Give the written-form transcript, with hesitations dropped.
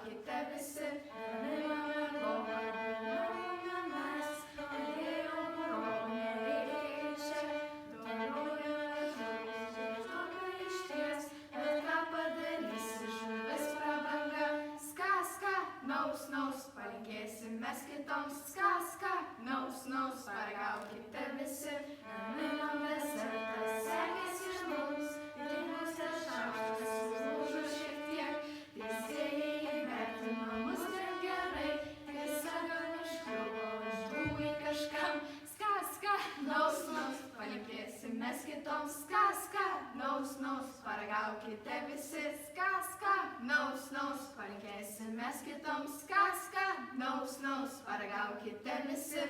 paragaukite visi, mes, atėjom brolė reikia, dorojo išties, bet ką padarysi, žuvis prabanga, ska, naus, palinkėsim mes kitoms, ska, naus, paragaukite visi, gaminam desertą, sekės iš mums, pinigose šaukštas, užlūžo šiek tiek, teisėjai įvertino mus gan gerai, tiesa gan iškliuvo, išdūmai kažkam, ska, naus, palinkėsim mes kitoms, ska, naus, paragaukite visi, ska, naus, palinkėsim mes kitoms, ska, naus, paragaukite visi.